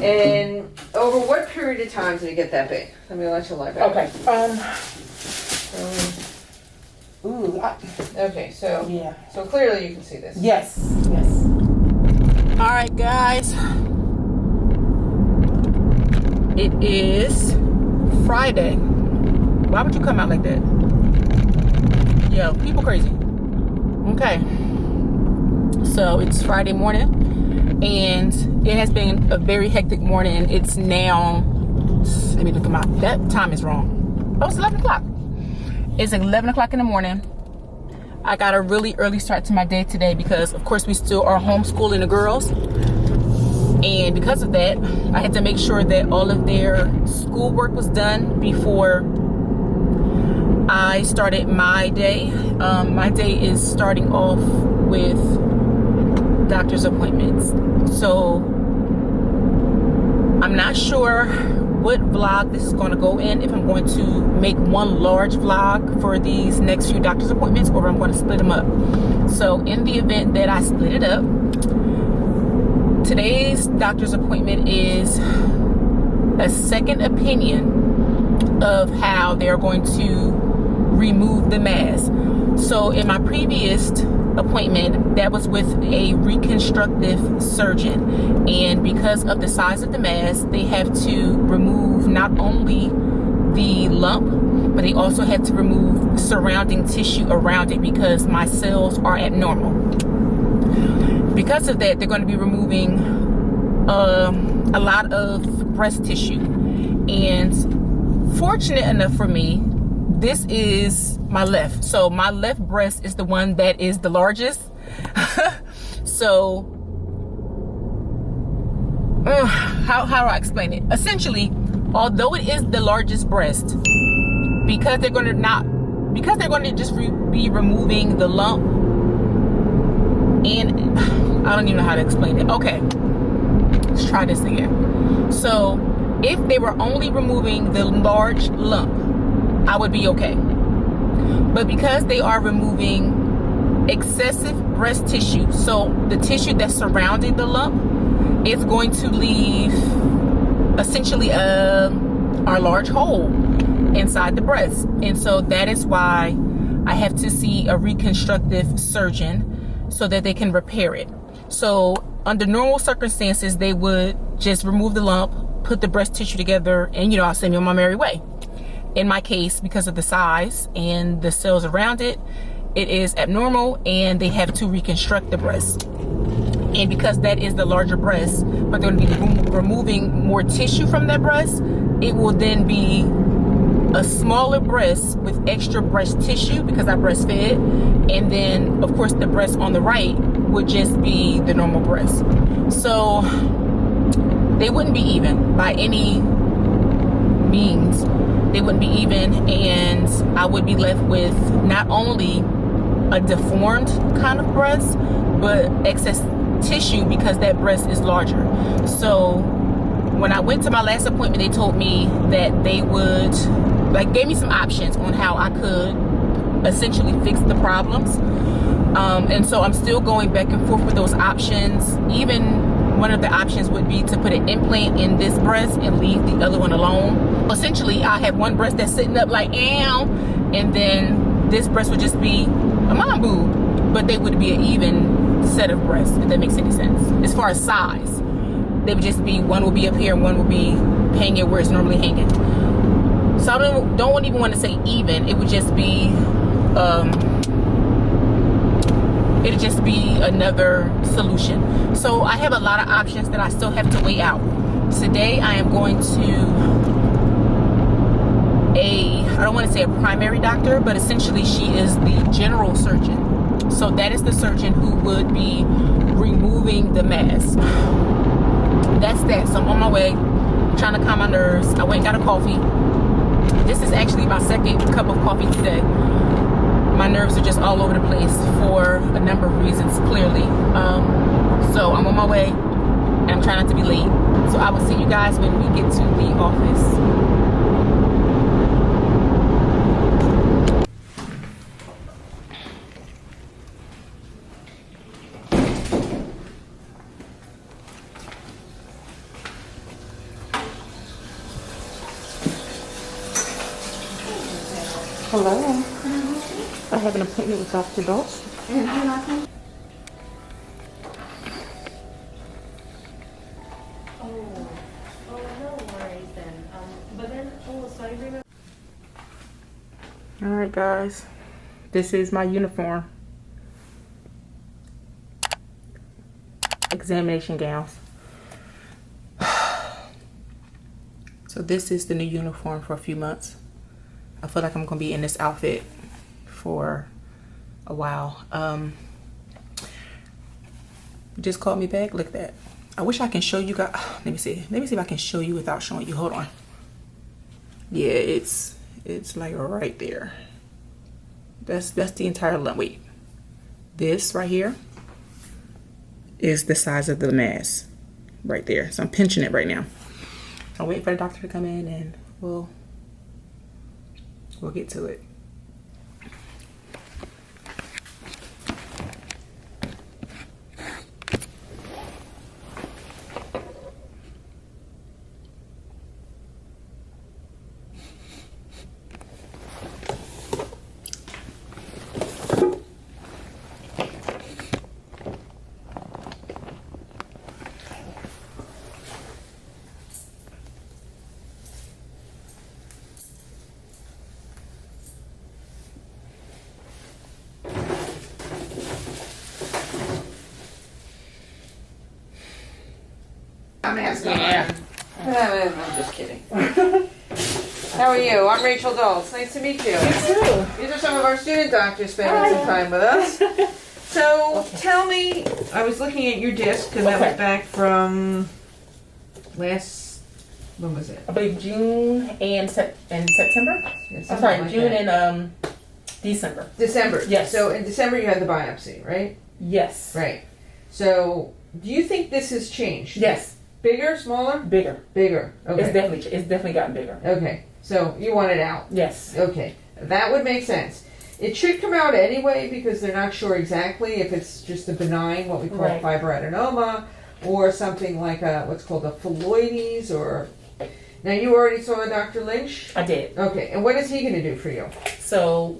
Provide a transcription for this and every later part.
And over what period of time did it get that big? Let me let you light back. Okay. Okay, so Yeah. So clearly you can see this. Yes. Yes. All right, guys. It is Friday. Why would you come out like that? Yo, people crazy. Okay. So it's Friday morning, and it has been a very hectic morning. It's now, let me look at that time is wrong. Oh, it's 11 o'clock. It's 11 o'clock in the morning. I got a really early start to my day today because, of course, we still are homeschooling the girls. And because of that, I had to make sure that all of their schoolwork was done before I started my day. My day is starting off with doctor's appointments. So I'm not sure what vlog this is going to go in, if I'm going to make one large vlog for these next few doctor's appointments or I'm going to split them up. So in the event that I split it up, today's doctor's appointment is a second opinion of how they're going to remove the mass. So in my previous appointment, that was with a reconstructive surgeon, and because of the size of the mass, they have to remove not only the lump, but they also had to remove surrounding tissue around it because my cells are abnormal. Because of that, they're going to be removing a lot of breast tissue, and fortunate enough for me, this is my left. So my left breast is the one that is the largest. So how do I explain it? Essentially, although it is the largest breast, because they're going to just be removing the lump, and I don't even know how to explain it. Okay, let's try this again. So if they were only removing the large lump, I would be okay. But because they are removing excessive breast tissue, so the tissue that's surrounding the lump, it's going to leave essentially our large hole inside the breast. And so that is why I have to see a reconstructive surgeon so that they can repair it. So under normal circumstances, they would just remove the lump, put the breast tissue together, and I'll send me on my merry way. In my case, because of the size and the cells around it, it is abnormal, and they have to reconstruct the breast. And because that is the larger breast, but they're going to be removing more tissue from that breast, it will then be a smaller breast with extra breast tissue because I breastfed. And then, of course, the breast on the right would just be the normal breast. So they wouldn't be even by any means. They wouldn't be even, and I would be left with not only a deformed kind of breast, but excess tissue because that breast is larger. So when I went to my last appointment, they told me that they would, gave me some options on how I could essentially fix the problems. And so I'm still going back and forth with those options. Even one of the options would be to put an implant in this breast and leave the other one alone. Essentially, I have one breast that's sitting up like, ow, and then this breast would just be a mom boob, but they would be an even set of breasts, if that makes any sense. As far as size, they would just be, one will be up here and one will be hanging where it's normally hanging. So I don't even want to say even. It would just be, it'd just be another solution. So I have a lot of options that I still have to weigh out. Today I am going to I don't want to say a primary doctor, but essentially she is the general surgeon. So that is the surgeon who would be removing the mass. That's that. So I'm on my way, trying to calm my nerves. I went and got a coffee. This is actually my second cup of coffee today. My nerves are just all over the place for a number of reasons, clearly. So I'm on my way, and I'm trying not to be late. So I will see you guys when we get to the office. Hello. I have an appointment with Dr. Dawes. All right, guys. This is my uniform. Examination gowns. So this is the new uniform for a few months. I feel like I'm gonna be in this outfit for a while. Just called me back. Look at that. I wish I can show you guys. Let me see. Let me see if I can show you without showing you. Hold on. Yeah, it's like right there. That's the entire lump. Wait. This right here is the size of the mass right there. So I'm pinching it right now. I'm waiting for the doctor to come in and we'll get to it. I'm asking. Yeah. I'm just kidding. How are you? I'm Rachel Dulles. Nice to meet you. You too. These are some of our student doctors spending some time with us. So tell me, I was looking at your disc because that was back from last, when was it? I believe June and September. Yeah, I'm something sorry, like June that. and December. December. Yes. So in December you had the biopsy, right? Yes. Right. So do you think this has changed? Yes. Bigger, smaller? Bigger. Bigger. Okay. It's definitely gotten bigger. Okay. So you want it out? Yes. Okay. That would make sense. It should come out anyway because they're not sure exactly if it's just a benign, what we call Right. fibroadenoma, or something like what's called a phylloides. Or now you already saw Dr. Lynch. I did. Okay. And what is he going to do for you? So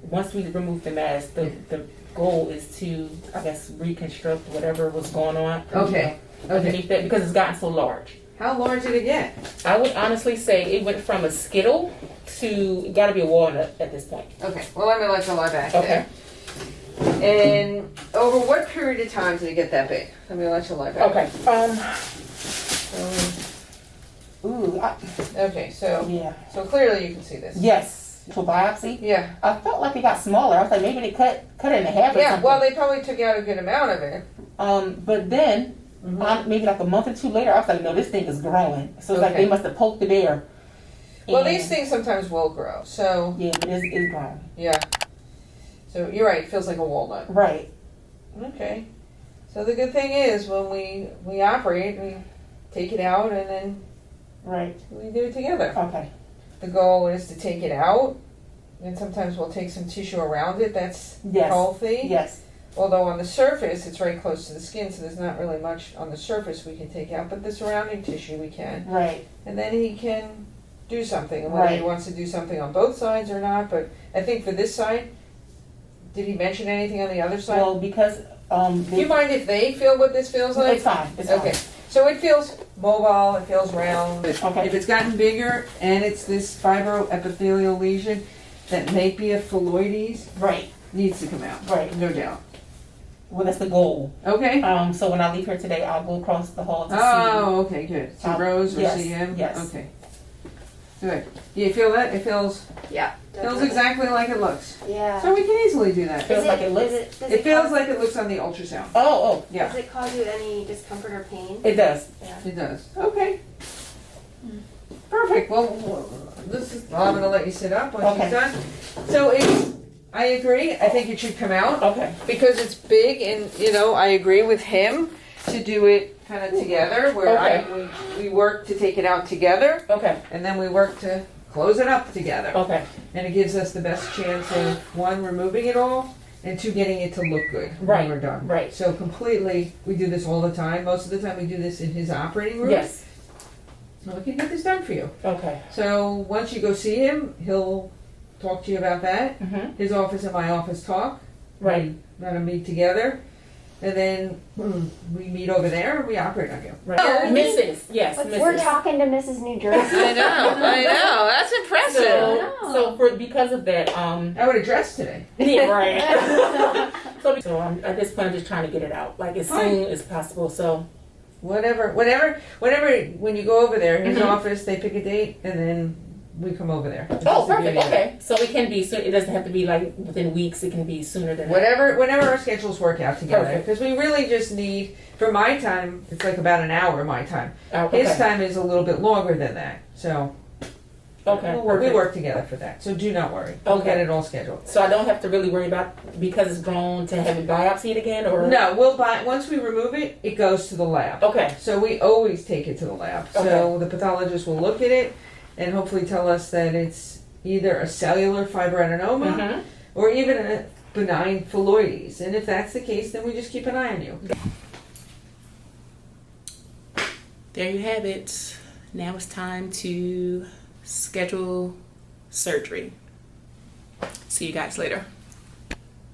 once we remove the mass, the goal is to, I guess, reconstruct whatever was going on. Okay. Underneath that, because it's gotten so large. How large did it get? I would honestly say it went from a skittle to, it got to be a walnut at this point. Okay. Well, let me let you lie back Okay. there. And over what period of time did it get that big? Let me let you lie back. Okay. Okay. So Yeah. so clearly you can see this. Yes. For biopsy. Yeah. I felt like it got smaller. I was like, maybe they cut it in half or Yeah. something. Well, they probably took out a good amount of it. But then, maybe like a month or two later, I was like, no, this thing is growing. So it's like Okay. they must have poked it there. Well, And- these things sometimes will grow. So Yeah, but it's growing. yeah. So you're right. It feels like a walnut. Right. Okay. So the good thing is when we operate, we take it out and then Right. we do it together. Okay. The goal is to take it out, and sometimes we'll take some tissue around it that's Yes. healthy. Yes. Although on the surface, it's very close to the skin, so there's not really much on the surface we can take out, but the surrounding tissue we can. Right. And then he can do something, and whether he Right. wants to do something on both sides or not, but I think for this side, did he mention anything on the other side? Well, because Do you mind if they feel what this feels like? it's fine. It's Okay, fine. so it feels mobile, it feels round. Okay. If it's gotten bigger and it's this fibroepithelial lesion that may be a phylloides, Right. needs to come out. Right. No doubt. Well, that's the goal. Okay. So when I leave here today, I'll go across the hall to Oh, okay, good. See Rose or yes, see him? yes. Okay. Good. Do you feel that? It feels Yeah. exactly like it looks. Yeah. So we can easily do that. Feels like it looks. Does It feels cause, like it looks on the ultrasound. Oh, Yeah, Does it cause you any discomfort or pain? it does. it does. Okay. Perfect. Well, I'm going to let you sit up once Okay. you're done. So I agree. I think it should come out Okay. because it's big, and I agree with him to do it kind of together. Where Okay. we work to take it out together, Okay. and then we work to close it up together. Okay. And it gives us the best chance of, one, removing it all, and two, getting it to look good Right, when we're done. right. So completely, we do this all the time. Most of the time we do this in his operating room. Yes. So we can get this done for you. Okay. So once you go see him, he'll talk to you about that. Mhm. His office and my office talk. Right. We're gonna meet together, and then we meet over there and we operate on you. Right. Oh, Mrs. Yes, Mrs. We're talking to Mrs. New Jersey. I know. That's impressive. So because of that, I would have dressed today. yeah, right. so at this point, I'm just trying to get it out, like as soon as possible. So Whenever, when you go over there, his Mhm. office, they pick a date, and then we come over there. It's oh, just the perfect. beauty of it. Okay, so it can be soon. It doesn't have to be like within weeks. It can be sooner than that. Whenever our schedules work out together, Perfect. because we really just need, for my time, it's like about an hour my time. Oh, okay. His time is a little bit longer than that, so Okay. we Perfect. work together for that. So do not worry. We'll Okay. get it all scheduled. So I don't have to really worry about because it's grown to have it biopsied again, or No, we'll buy once we remove it. It goes to the lab. Okay. So we always take it to the lab. So Okay. the pathologist will look at it and hopefully tell us that it's either a cellular fibroadenoma Mhm. or even a benign phylloides. And if that's the case, then we just keep an eye on you. There you have it. Now it's time to schedule surgery. See you guys later.